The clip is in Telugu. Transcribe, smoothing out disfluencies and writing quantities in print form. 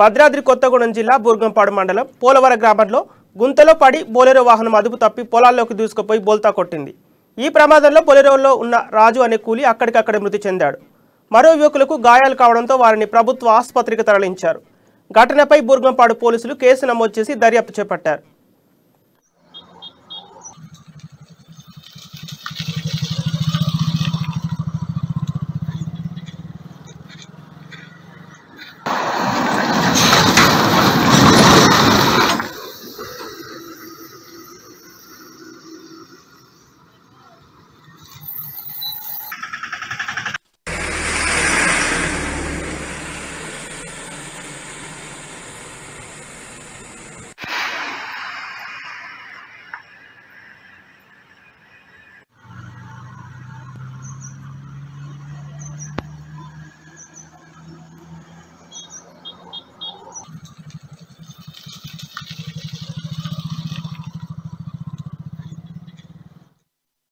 భద్రాద్రి కొత్తగూడెం జిల్లా బూర్గంపాడు మండలం పోలవరం గ్రామంలో గుంతలో పడి బోలెరో వాహనం అదుపు తప్పి పొలాల్లోకి దూసుకుపోయి బోల్తా కొట్టింది. ఈ ప్రమాదంలో బోలెరోలో ఉన్న రాజు అనే కూలి అక్కడికక్కడే మృతి చెందాడు. మరో యువకులకు గాయాలు కావడంతో వారిని ప్రభుత్వ ఆసుపత్రికి తరలించారు. ఘటనపై బూర్గంపాడు పోలీసులు కేసు నమోదు చేసి దర్యాప్తు చేపట్టారు.